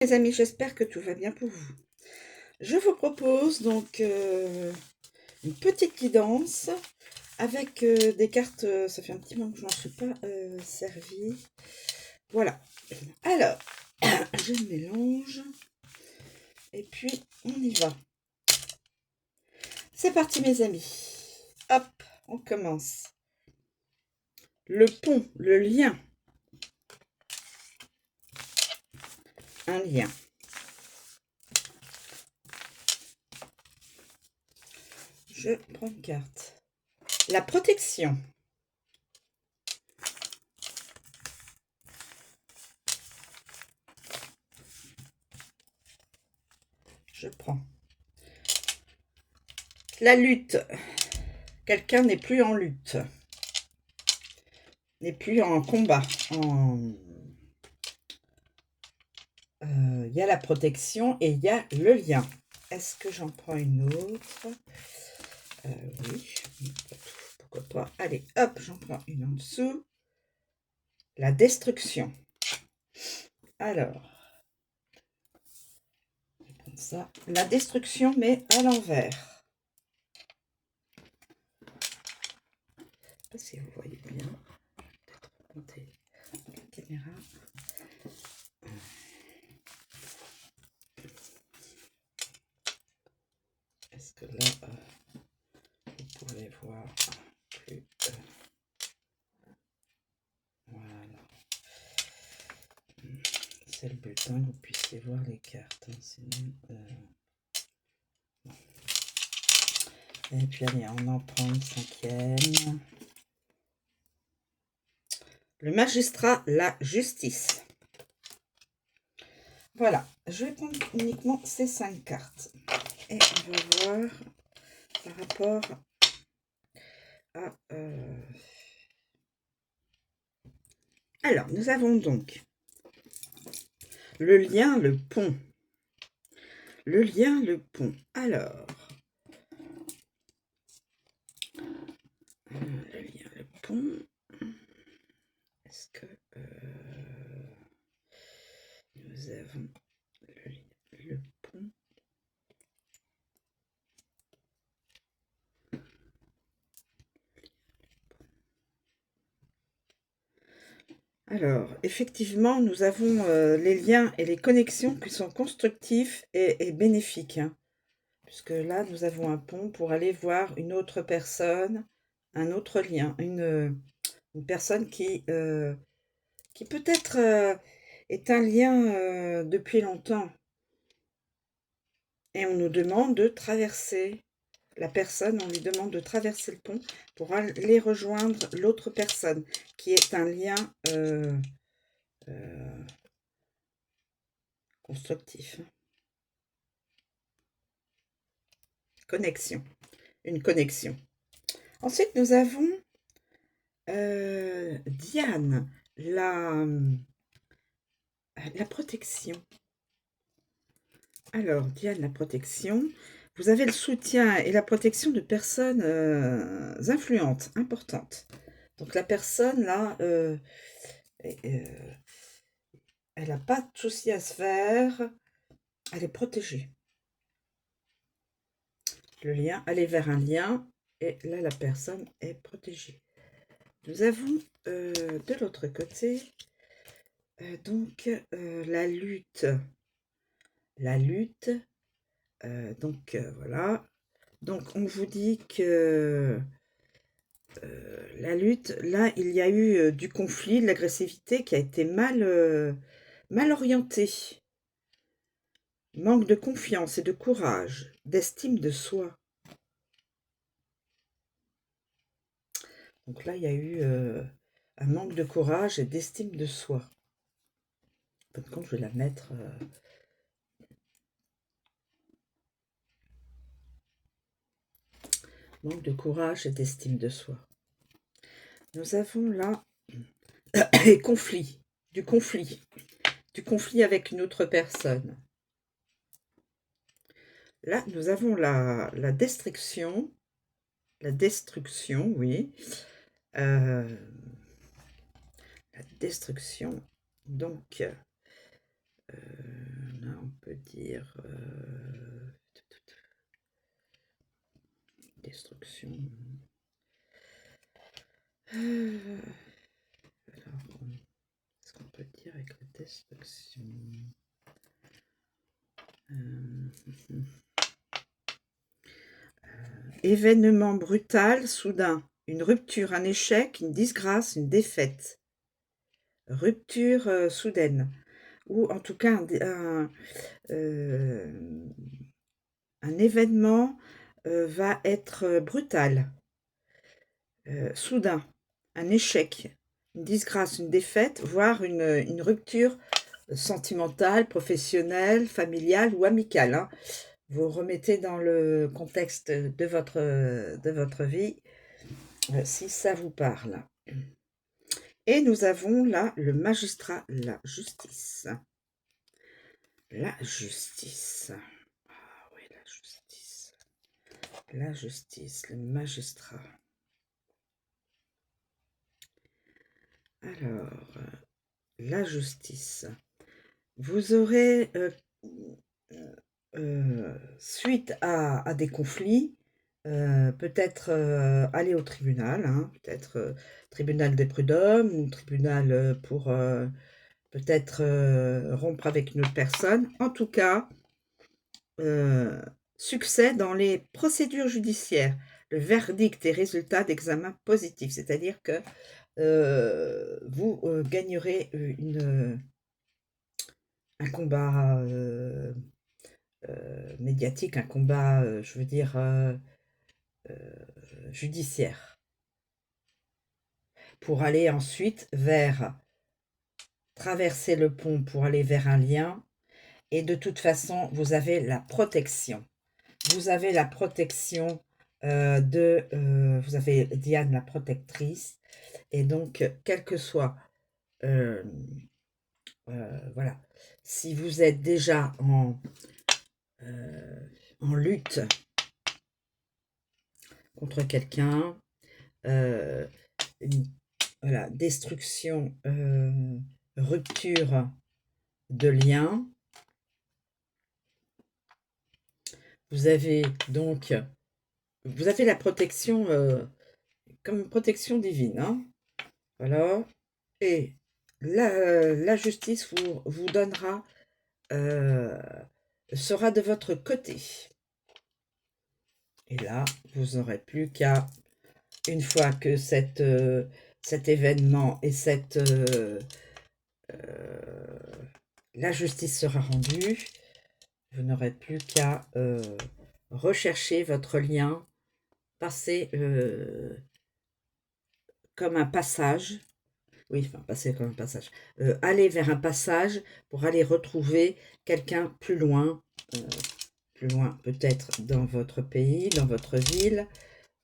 Les amis, j'espère que tout va bien pour vous. Je vous propose donc une petite guidance avec des cartes. Ça fait un petit moment que je n'en suis pas servie. Voilà. Alors, je mélange et puis on y va. C'est parti mes amis. Hop, on commence. Le pont, le lien. Un lien. Je prends une carte. La protection. Je prends. La lutte. Quelqu'un n'est plus en lutte. N'est plus en combat. Il y a la protection et il y a le lien. Est-ce que j'en prends une autre? Oui. Pourquoi pas? Allez, hop, j'en prends une en dessous. La destruction. Alors, je vais prendre ça. La destruction, mais à l'envers. Je ne sais pas si vous voyez bien. Peut-être monter la caméra. Est-ce que là, vous pouvez voir plus... voilà. C'est le but, hein, que vous puissiez voir les cartes. Hein, sinon, et puis allez, on en prend une cinquième. Le magistrat, la justice. Voilà, je vais prendre uniquement ces 5 cartes. Et on va voir par rapport à... Alors, nous avons donc le lien, le pont. Le lien, le pont. Alors, le lien, le pont. Est-ce que nous avons le lien, le pont? Alors, effectivement, nous avons les liens et les connexions qui sont constructifs et bénéfiques. Hein, puisque là, nous avons un pont pour aller voir une autre personne, un autre lien, une personne qui peut-être est un lien depuis longtemps. Et on nous demande de traverser. La personne, on lui demande de traverser le pont pour aller rejoindre l'autre personne, qui est un lien constructif. Connexion. Une connexion. Ensuite, nous avons Diane, la protection. Alors, Diane, la protection. Vous avez le soutien et la protection de personnes influentes, importantes. Donc, la personne, là, elle n'a pas de souci à se faire. Elle est protégée. Le lien, aller vers un lien. Et là, la personne est protégée. Nous avons de l'autre côté, donc, la lutte. La lutte. Donc, voilà. Donc, on vous dit que la lutte, là, il y a eu du conflit, de l'agressivité qui a été mal orientée. Manque de confiance et de courage, d'estime de soi. Donc là, il y a eu un manque de courage et d'estime de soi. En fin de compte, je vais la mettre... manque de courage et d'estime de soi. Nous avons là conflit, du conflit avec une autre personne. Là, nous avons la destruction, oui. La destruction, donc, Là, on peut dire destruction. Alors, qu'est-ce qu'on peut dire avec la destruction? Événement brutal, soudain. Une rupture, un échec, une disgrâce, une défaite. Rupture soudaine. Ou en tout cas un événement va être brutal, soudain, un échec, une disgrâce, une défaite, voire une rupture sentimentale, professionnelle, familiale ou amicale. Hein. Vous remettez dans le contexte de votre vie, si ça vous parle. Et nous avons là le magistrat, la justice. La justice. Ah oui, la justice. La justice, le magistrat. Alors, la justice. Vous aurez, suite à des conflits, peut-être aller au tribunal, hein, peut-être tribunal des prud'hommes ou tribunal pour peut-être rompre avec une autre personne. En tout cas, succès dans les procédures judiciaires, le verdict et résultat d'examen positif, c'est-à-dire que vous gagnerez un combat médiatique, un combat, je veux dire, judiciaire, pour aller ensuite vers traverser le pont pour aller vers un lien. Et de toute façon, vous avez la protection. Vous avez la protection vous avez Diane, la protectrice. Et donc, quel que soit, voilà, si vous êtes déjà en lutte contre quelqu'un, voilà, destruction, rupture de lien. Vous avez donc, vous avez la protection, comme protection divine, hein, voilà. Et la justice vous donnera, sera de votre côté. Et là, vous n'aurez plus qu'à, une fois que cet événement et la justice sera rendue, vous n'aurez plus qu'à rechercher votre lien, passer comme un passage, oui, enfin passer comme un passage, aller vers un passage pour aller retrouver quelqu'un plus loin peut-être dans votre pays, dans votre ville,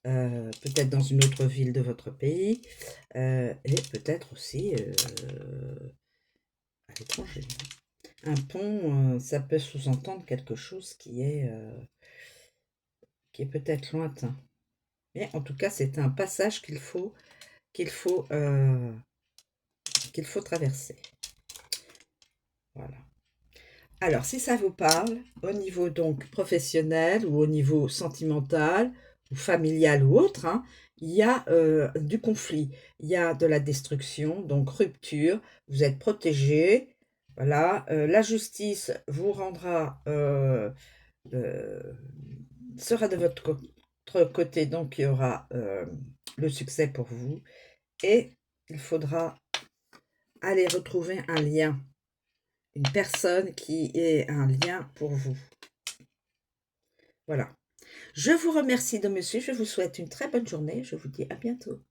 peut-être dans une autre ville de votre pays, et peut-être aussi à l'étranger. Un pont, ça peut sous-entendre quelque chose qui est peut-être lointain. Mais en tout cas, c'est un passage qu'il faut traverser. Voilà. Alors, si ça vous parle, au niveau donc professionnel ou au niveau sentimental ou familial ou autre, hein, il y a du conflit, il y a de la destruction, donc rupture, vous êtes protégé, voilà, la justice vous rendra, sera de votre côté, donc il y aura le succès pour vous, et il faudra aller retrouver un lien, une personne qui est un lien pour vous. Voilà. Je vous remercie de me suivre, je vous souhaite une très bonne journée, je vous dis à bientôt.